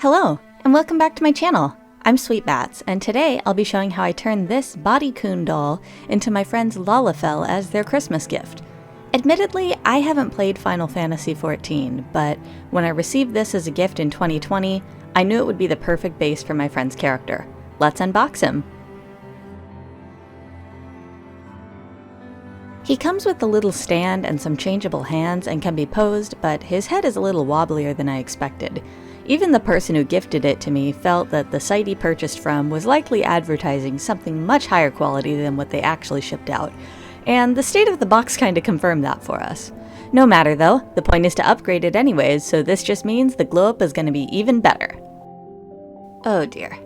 Hello, and welcome back to my channel. I'm Sweetbats, and today I'll be showing how I turned this Bodycoon doll into my friend's Lalafell as their Christmas gift. Admittedly, I haven't played Final Fantasy XIV, but when I received this as a gift in 2020, I knew it would be the perfect base for my friend's character. Let's unbox him. He comes with a little stand and some changeable hands and can be posed, but his head is a little wobblier than I expected. Even the person who gifted it to me felt that the site he purchased from was likely advertising something much higher quality than what they actually shipped out, and the state of the box kinda confirmed that for us. No matter though, the point is to upgrade it anyways, so this just means the glow up is gonna be even better. Oh dear.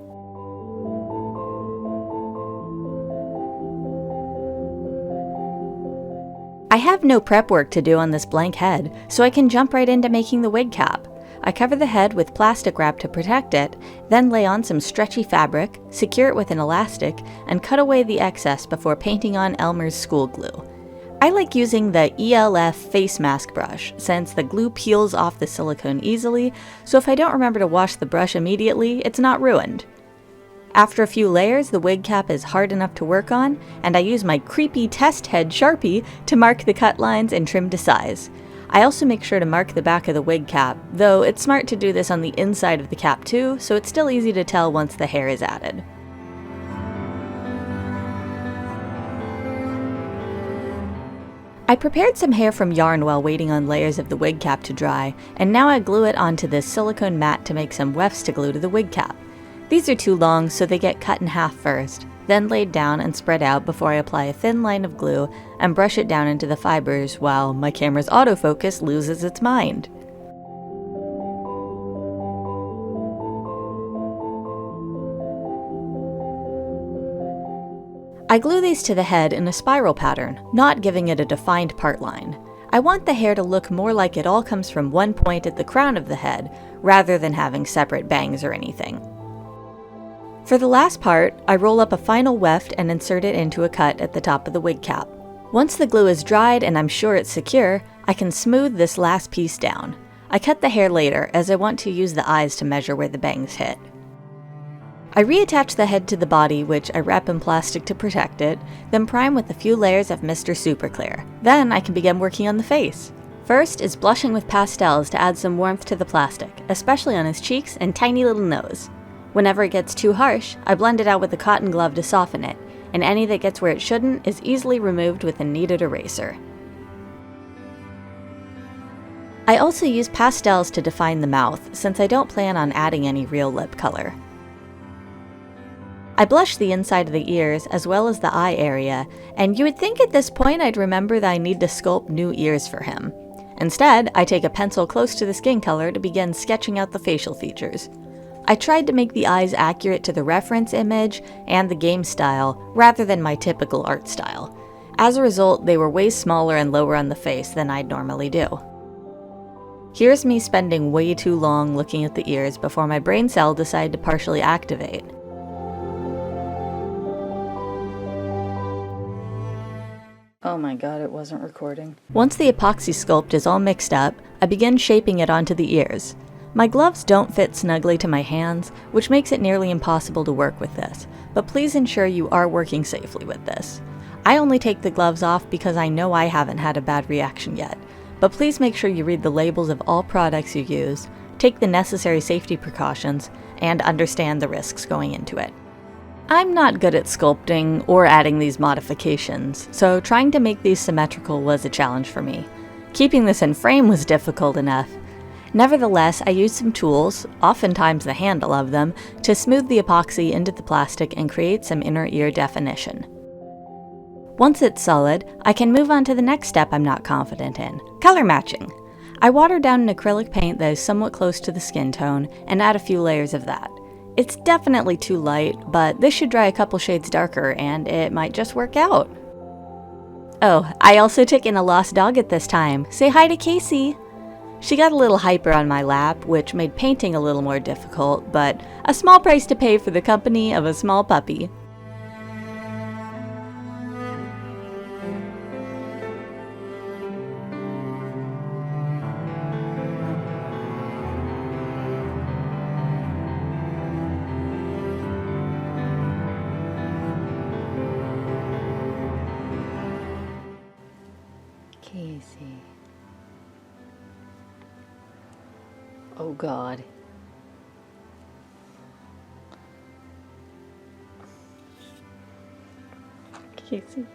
I have no prep work to do on this blank head, so I can jump right into making the wig cap. I cover the head with plastic wrap to protect it, then lay on some stretchy fabric, secure it with an elastic, and cut away the excess before painting on Elmer's school glue. I like using the ELF face mask brush, since the glue peels off the silicone easily, so if I don't remember to wash the brush immediately, it's not ruined. After a few layers, the wig cap is hard enough to work on, and I use my creepy test head Sharpie to mark the cut lines and trim to size. I also make sure to mark the back of the wig cap, though it's smart to do this on the inside of the cap too, so it's still easy to tell once the hair is added. I prepared some hair from yarn while waiting on layers of the wig cap to dry, and now I glue it onto this silicone mat to make some wefts to glue to the wig cap. These are too long, so they get cut in half first, then laid down and spread out before I apply a thin line of glue and brush it down into the fibers while my camera's autofocus loses its mind. I glue these to the head in a spiral pattern, not giving it a defined part line. I want the hair to look more like it all comes from one point at the crown of the head, rather than having separate bangs or anything. For the last part, I roll up a final weft and insert it into a cut at the top of the wig cap. Once the glue is dried and I'm sure it's secure, I can smooth this last piece down. I cut the hair later, as I want to use the eyes to measure where the bangs hit. I reattach the head to the body, which I wrap in plastic to protect it, then prime with a few layers of Mr. Super Clear. Then I can begin working on the face. First is blushing with pastels to add some warmth to the plastic, especially on his cheeks and tiny little nose. Whenever it gets too harsh, I blend it out with a cotton glove to soften it, and any that gets where it shouldn't is easily removed with a kneaded eraser. I also use pastels to define the mouth, since I don't plan on adding any real lip color. I blush the inside of the ears as well as the eye area, and you would think at this point I'd remember that I need to sculpt new ears for him. Instead, I take a pencil close to the skin color to begin sketching out the facial features. I tried to make the eyes accurate to the reference image and the game style, rather than my typical art style. As a result, they were way smaller and lower on the face than I'd normally do. Here's me spending way too long looking at the ears before my brain cell decided to partially activate. Oh my god, it wasn't recording. Once the epoxy sculpt is all mixed up, I begin shaping it onto the ears. My gloves don't fit snugly to my hands, which makes it nearly impossible to work with this, but please ensure you are working safely with this. I only take the gloves off because I know I haven't had a bad reaction yet, but please make sure you read the labels of all products you use, take the necessary safety precautions, and understand the risks going into it. I'm not good at sculpting or adding these modifications, so trying to make these symmetrical was a challenge for me. Keeping this in frame was difficult enough. Nevertheless, I used some tools, oftentimes the handle of them, to smooth the epoxy into the plastic and create some inner ear definition. Once it's solid, I can move on to the next step I'm not confident in, color matching. I water down an acrylic paint that is somewhat close to the skin tone and add a few layers of that. It's definitely too light, but this should dry a couple shades darker and it might just work out. Oh, I also took in a lost dog at this time. Say hi to Casey! She got a little hyper on my lap, which made painting a little more difficult, but a small price to pay for the company of a small puppy. see. Oh God. Casey.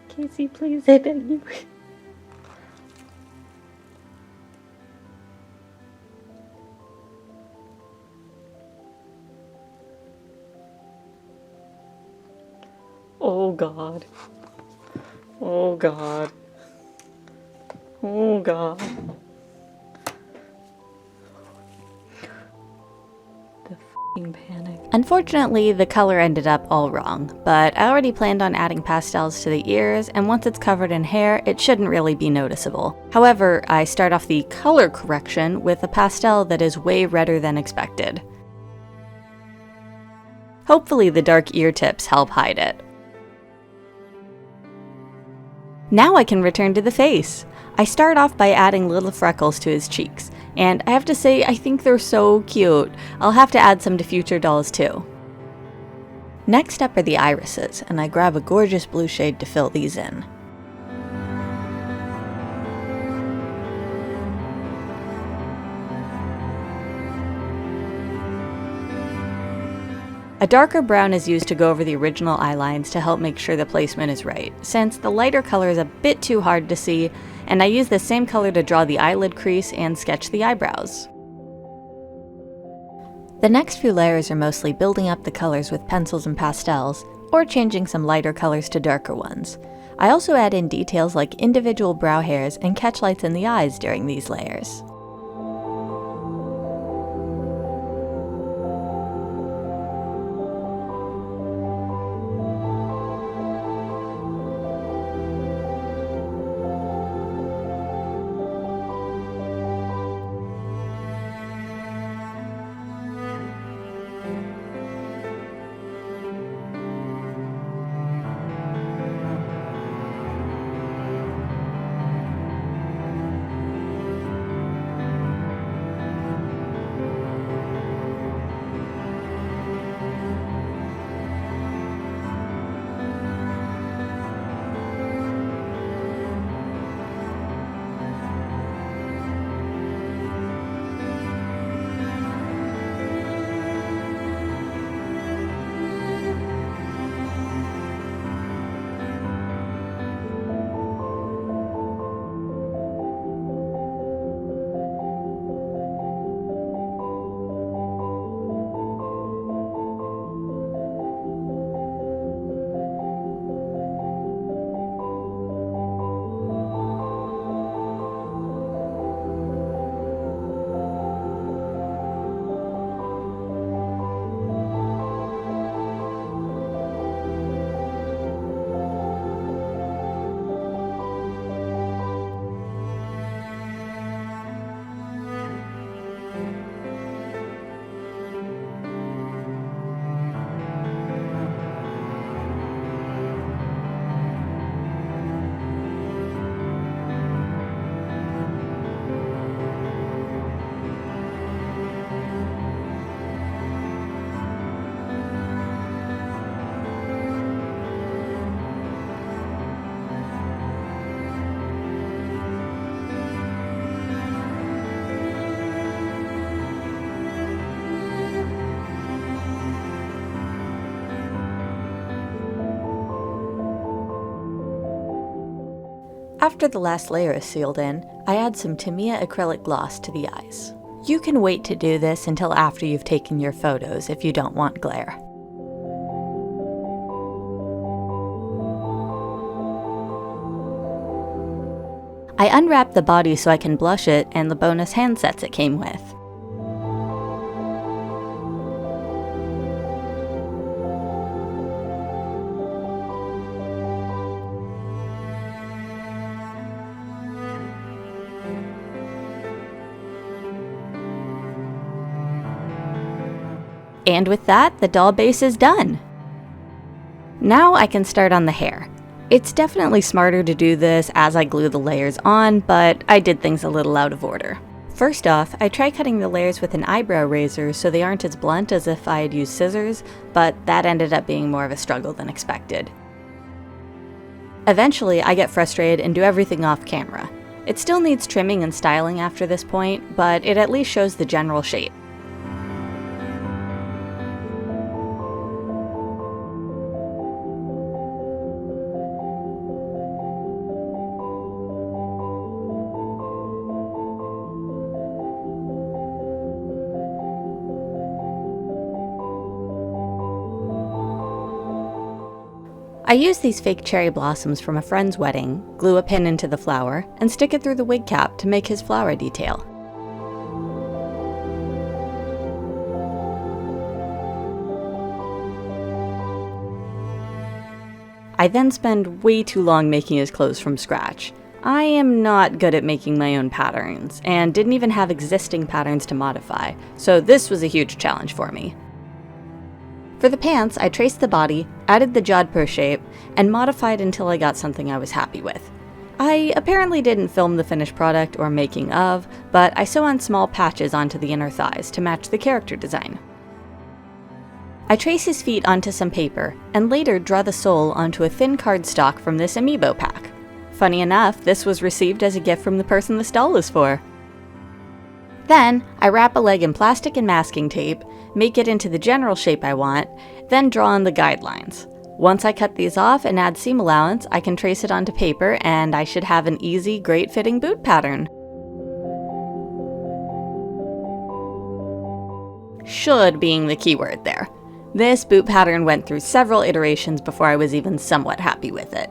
Casey, please, I beg you. Oh God. Oh God. Oh God. The f***ing panic. Unfortunately, the color ended up all wrong, but I already planned on adding pastels to the ears, and once it's covered in hair, it shouldn't really be noticeable. However, I start off the color correction with a pastel that is way redder than expected. Hopefully the dark ear tips help hide it. Now I can return to the face. I start off by adding little freckles to his cheeks, and I have to say I think they're so cute. I'll have to add some to future dolls too. Next up are the irises, and I grab a gorgeous blue shade to fill these in. A darker brown is used to go over the original eye lines to help make sure the placement is right, since the lighter color is a bit too hard to see, and I use the same color to draw the eyelid crease and sketch the eyebrows. The next few layers are mostly building up the colors with pencils and pastels, or changing some lighter colors to darker ones. I also add in details like individual brow hairs and catch lights in the eyes during these layers. After the last layer is sealed in, I add some Tamiya acrylic gloss to the eyes. You can wait to do this until after you've taken your photos if you don't want glare. I unwrap the body so I can blush it and the bonus hand sets it came with. And with that, the doll base is done! Now I can start on the hair. It's definitely smarter to do this as I glue the layers on, but I did things a little out of order. First off, I try cutting the layers with an eyebrow razor so they aren't as blunt as if I had used scissors, but that ended up being more of a struggle than expected. Eventually, I get frustrated and do everything off camera. It still needs trimming and styling after this point, but it at least shows the general shape. I use these fake cherry blossoms from a friend's wedding, glue a pin into the flower, and stick it through the wig cap to make his flower detail. I then spend way too long making his clothes from scratch. I am not good at making my own patterns, and didn't even have existing patterns to modify, so this was a huge challenge for me. For the pants, I traced the body, added the jodhpur shape, and modified until I got something I was happy with. I apparently didn't film the finished product or making of, but I sew on small patches onto the inner thighs to match the character design. I trace his feet onto some paper, and later draw the sole onto a thin cardstock from this amiibo pack. Funny enough, this was received as a gift from the person this doll is for. Then, I wrap a leg in plastic and masking tape, make it into the general shape I want, then draw on the guidelines. Once I cut these off and add seam allowance, I can trace it onto paper and I should have an easy, great-fitting boot pattern. Should being the key word there. This boot pattern went through several iterations before I was even somewhat happy with it.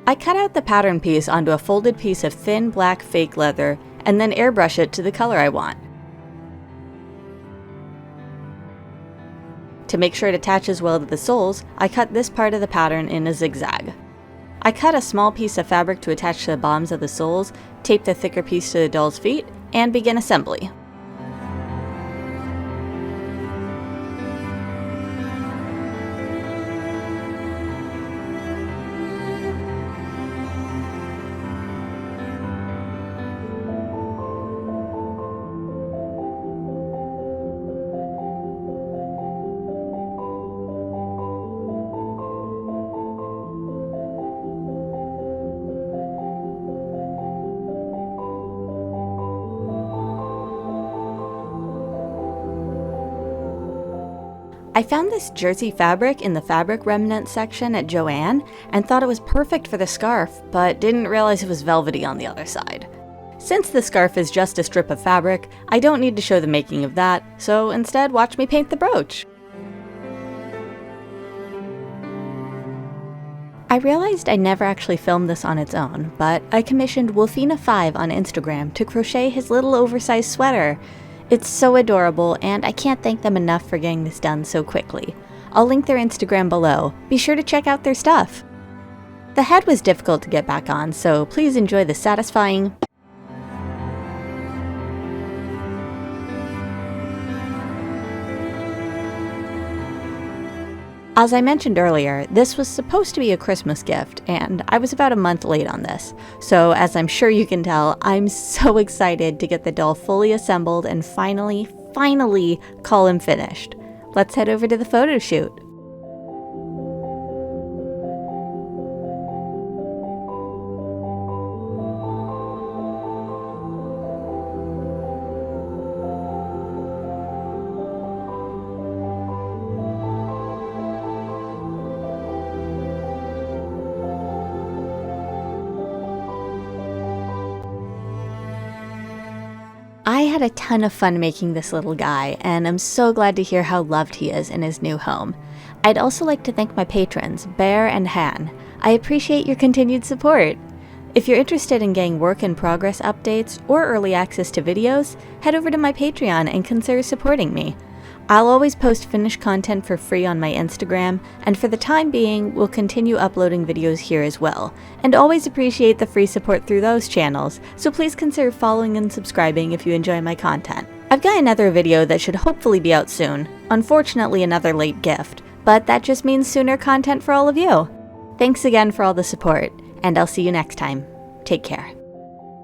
I cut out the pattern piece onto a folded piece of thin black fake leather and then airbrush it to the color I want. To make sure it attaches well to the soles, I cut this part of the pattern in a zigzag. I cut a small piece of fabric to attach to the bottoms of the soles, tape the thicker piece to the doll's feet, and begin assembly. I found this jersey fabric in the fabric remnant section at Joann and thought it was perfect for the scarf, but didn't realize it was velvety on the other side. Since the scarf is just a strip of fabric, I don't need to show the making of that, so instead watch me paint the brooch. I realized I never actually filmed this on its own, but I commissioned Wolfina5 on Instagram to crochet his little oversized sweater. It's so adorable, and I can't thank them enough for getting this done so quickly. I'll link their Instagram below. Be sure to check out their stuff. The head was difficult to get back on, so please enjoy the satisfying... As I mentioned earlier, this was supposed to be a Christmas gift, and I was about a month late on this. So as I'm sure you can tell, I'm so excited to get the doll fully assembled and finally call him finished. Let's head over to the photo shoot. I had a ton of fun making this little guy, and I'm so glad to hear how loved he is in his new home. I'd also like to thank my patrons, Bear and Han. I appreciate your continued support. If you're interested in getting work in progress updates or early access to videos, head over to my Patreon and consider supporting me. I'll always post finished content for free on my Instagram, and for the time being, we'll continue uploading videos here as well, and always appreciate the free support through those channels, so please consider following and subscribing if you enjoy my content. I've got another video that should hopefully be out soon, unfortunately another late gift, but that just means sooner content for all of you. Thanks again for all the support, and I'll see you next time. Take care.